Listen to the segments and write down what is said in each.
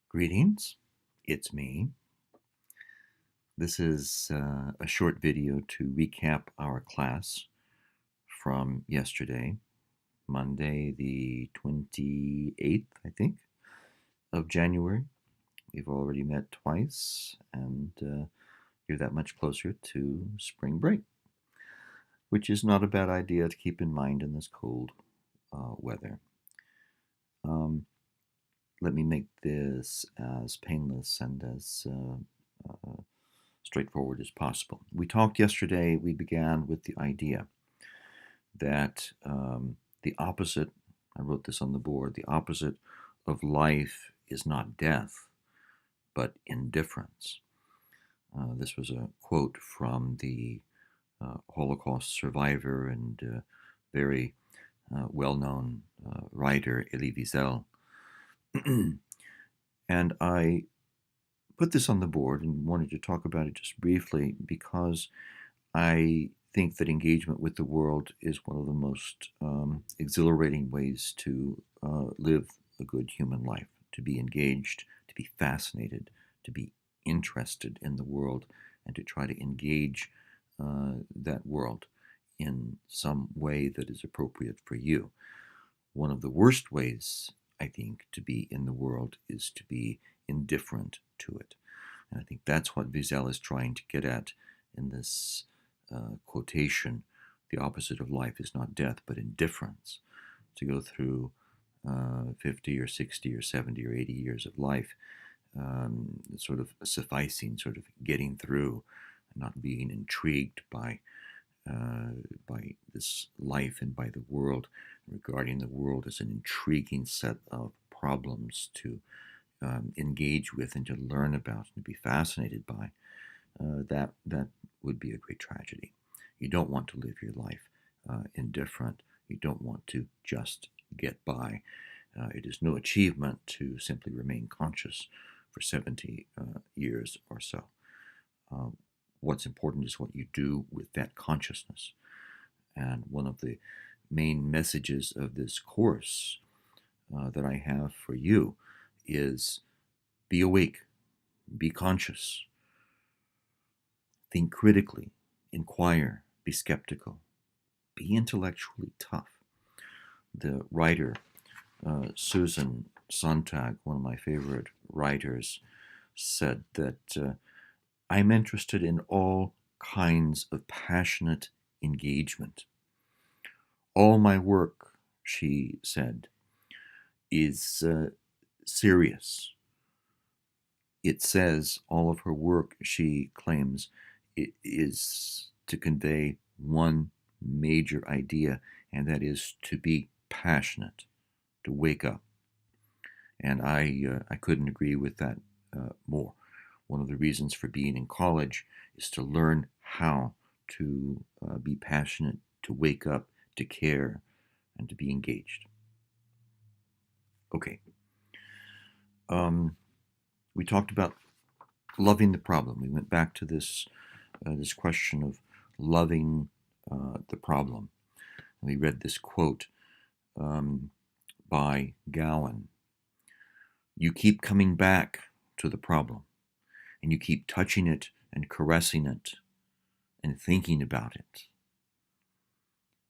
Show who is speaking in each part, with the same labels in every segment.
Speaker 1: Greetings, it's me. This is a short video to recap our class from yesterday, Monday the 28th, I think, of January. We've already met twice, and you're that much closer to spring break, which is not a bad idea to keep in mind in this cold weather. Let me make this as painless and as straightforward as possible. We talked yesterday, we began with the idea that the opposite, I wrote this on the board, the opposite of life is not death, but indifference. This was a quote from the Holocaust survivor and very well-known writer Elie Wiesel. And I put this on the board and wanted to talk about it just briefly because I think that engagement with the world is one of the most exhilarating ways to live a good human life, to be engaged, to be fascinated, to be interested in the world, and to try to engage that world in some way that is appropriate for you. One of the worst ways, I think, to be in the world is to be indifferent to it. And I think that's what Wiesel is trying to get at in this quotation. The opposite of life is not death, but indifference. To go through 50 or 60 or 70 or 80 years of life, sort of sufficing, sort of getting through, not being intrigued by this life and by the world, regarding the world as an intriguing set of problems to engage with and to learn about and to be fascinated by, that would be a great tragedy. You don't want to live your life indifferent. You don't want to just get by. It is no achievement to simply remain conscious for 70 years or so. What's important is what you do with that consciousness. And one of the main messages of this course that I have for you is be awake, be conscious, think critically, inquire, be skeptical, be intellectually tough. The writer Susan Sontag, one of my favorite writers, said that I'm interested in all kinds of passionate engagement. All my work, she said, is serious. It says all of her work, she claims, it is to convey one major idea, and that is to be passionate, to wake up. And I couldn't agree with that more. One of the reasons for being in college is to learn how to be passionate, to wake up, to care, and to be engaged. Okay. We talked about loving the problem. We went back to this question of loving the problem. And we read this quote by Gowan. You keep coming back to the problem, and you keep touching it and caressing it and thinking about it,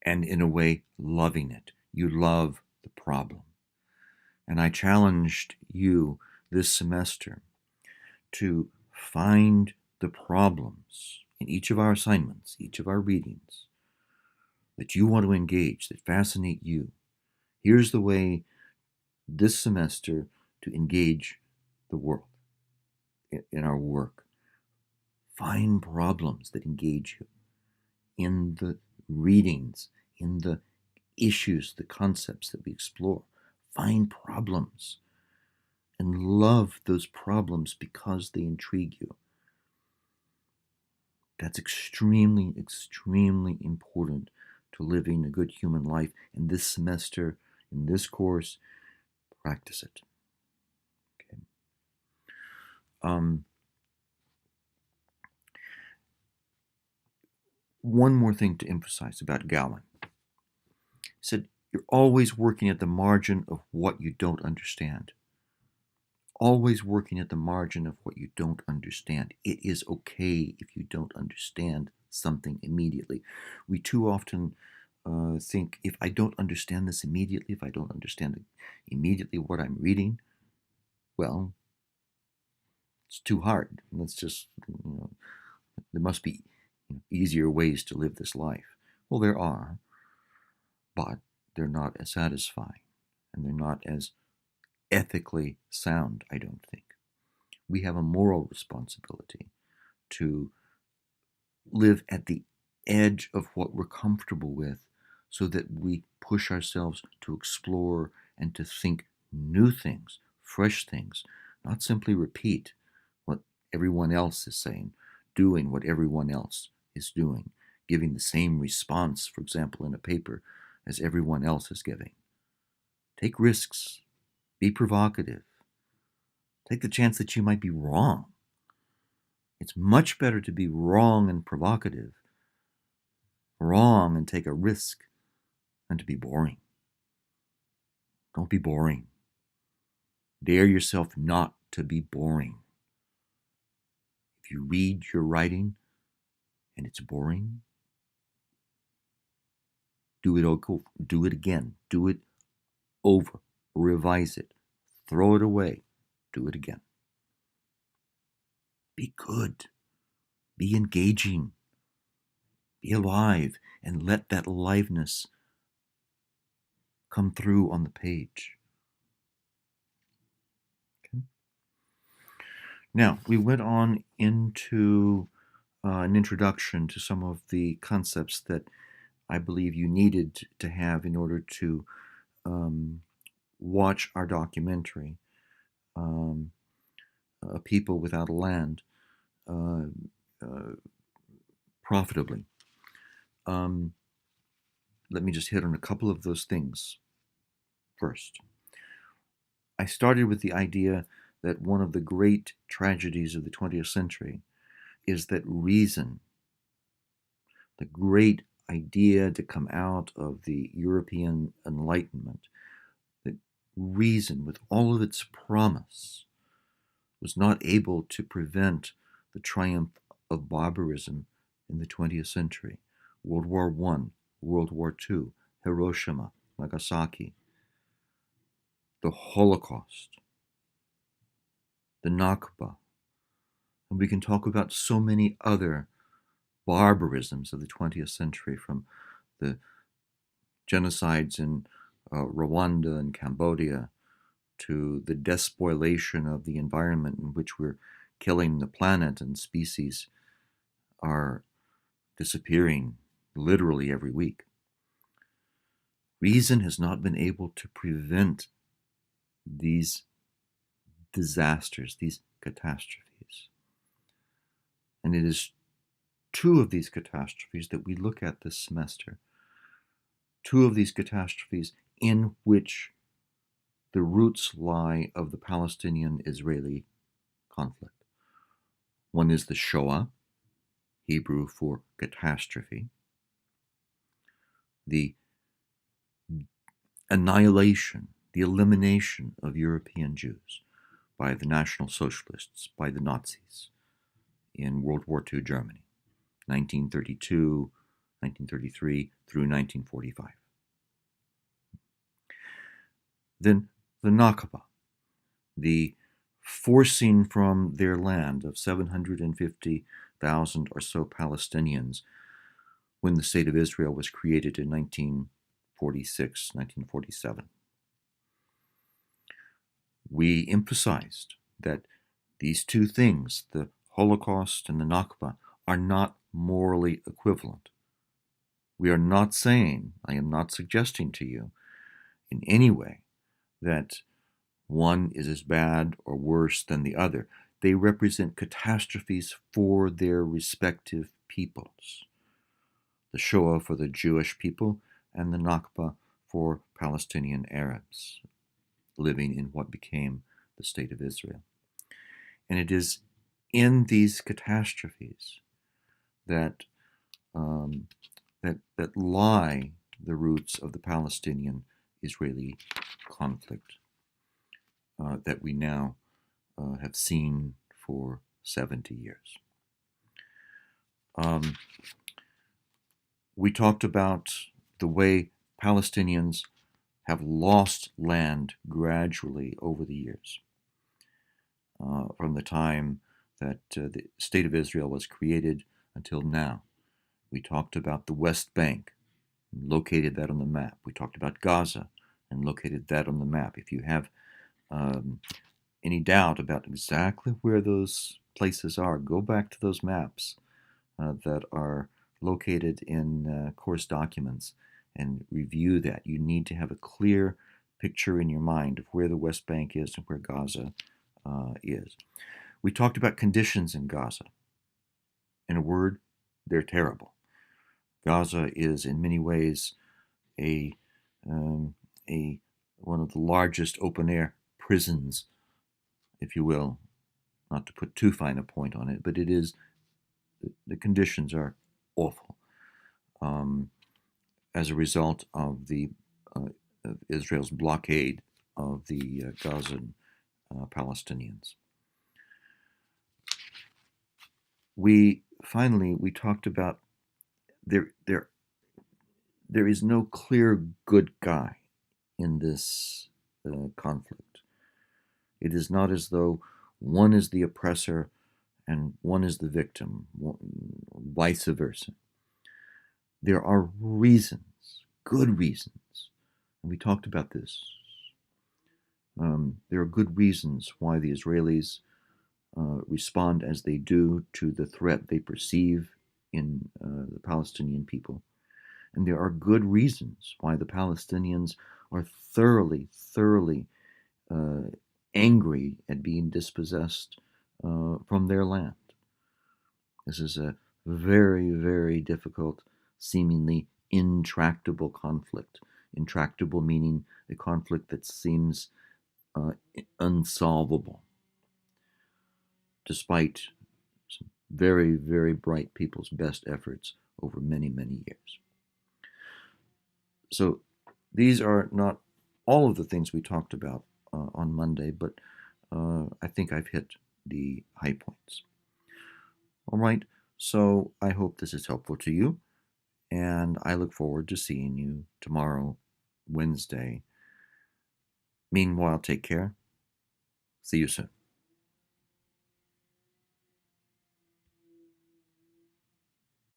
Speaker 1: and in a way loving it. You love the problem. And I challenged you this semester to find the problems in each of our assignments, each of our readings, that you want to engage, that fascinate you. Here's the way this semester to engage the world in our work. Find problems that engage you in the readings, in the issues, the concepts that we explore. Find problems and love those problems because they intrigue you. That's extremely, extremely important to living a good human life. And this semester, in this course, practice it. Okay. One more thing to emphasize about Gowan. He said, you're always working at the margin of what you don't understand. always working at the margin of what you don't understand. It is okay if you don't understand something immediately. We too often think, if I don't understand this immediately, if I don't understand immediately what I'm reading, well, it's too hard. Let's just, there must be easier ways to live this life. Well, there are, but they're not as satisfying, and they're not as ethically sound, I don't think. We have a moral responsibility to live at the edge of what we're comfortable with so that we push ourselves to explore and to think new things, fresh things, not simply repeat what everyone else is saying, doing what everyone else is doing, giving the same response, for example, in a paper as everyone else is giving. Take risks, be provocative, take the chance that you might be wrong. It's much better to be wrong and provocative, wrong and take a risk, than to be boring. Don't be boring. Dare yourself not to be boring. If you read your writing and it's boring, do it again. Do it over. Revise it. Throw it away. Do it again. Be good. Be engaging. Be alive, and let that aliveness come through on the page. Okay. Now, we went on into an introduction to some of the concepts that I believe you needed to have in order to watch our documentary, A People Without a Land, profitably. Let me just hit on a couple of those things first. I started with the idea that one of the great tragedies of the 20th century is that reason, the great idea to come out of the European Enlightenment, that reason, with all of its promise, was not able to prevent the triumph of barbarism in the 20th century. World War I, World War II, Hiroshima, Nagasaki, the Holocaust, the Nakba, and we can talk about so many other barbarisms of the 20th century, from the genocides in Rwanda and Cambodia to the despoilation of the environment in which we're killing the planet and species are disappearing literally every week. Reason has not been able to prevent these disasters, these catastrophes. And it is two of these catastrophes that we look at this semester. Two of these catastrophes in which the roots lie of the Palestinian-Israeli conflict. One is the Shoah, Hebrew for catastrophe, the annihilation, the elimination of European Jews by the National Socialists, by the Nazis in World War II Germany, 1932, 1933 through 1945. Then the Nakba, the forcing from their land of 750,000 or so Palestinians when the State of Israel was created in 1946, 1947. We emphasized that these two things, the Holocaust and the Nakba, are not morally equivalent. We are not saying, I am not suggesting to you in any way that one is as bad or worse than the other. They represent catastrophes for their respective peoples. The Shoah for the Jewish people, and the Nakba for Palestinian Arabs living in what became the State of Israel. And it is in these catastrophes that lie the roots of the Palestinian-Israeli conflict that we now have seen for 70 years. We talked about the way Palestinians have lost land gradually over the years, from the time that the State of Israel was created until now. We talked about the West Bank, and located that on the map. We talked about Gaza and located that on the map. If you have any doubt about exactly where those places are, go back to those maps that are located in course documents and review that. You need to have a clear picture in your mind of where the West Bank is and where Gaza is. We talked about conditions in Gaza. In a word, they're terrible. Gaza is in many ways a one of the largest open-air prisons, if you will, not to put too fine a point on it, but it is, the conditions are awful as a result of of Israel's blockade of the Gazan Palestinians. We talked about there is no clear good guy in this conflict. It is not as though one is the oppressor and one is the victim, vice versa. There are reasons, good reasons, and we talked about this. There are good reasons why the Israelis respond as they do to the threat they perceive in the Palestinian people. And there are good reasons why the Palestinians are thoroughly angry at being dispossessed from their land. This is a very difficult, seemingly intractable conflict. Intractable meaning a conflict that seems unsolvable, despite some very bright people's best efforts over many years. So these are not all of the things we talked about on Monday, but I think I've hit the high points. All right, so I hope this is helpful to you, and I look forward to seeing you tomorrow, Wednesday. Meanwhile, take care. See you soon.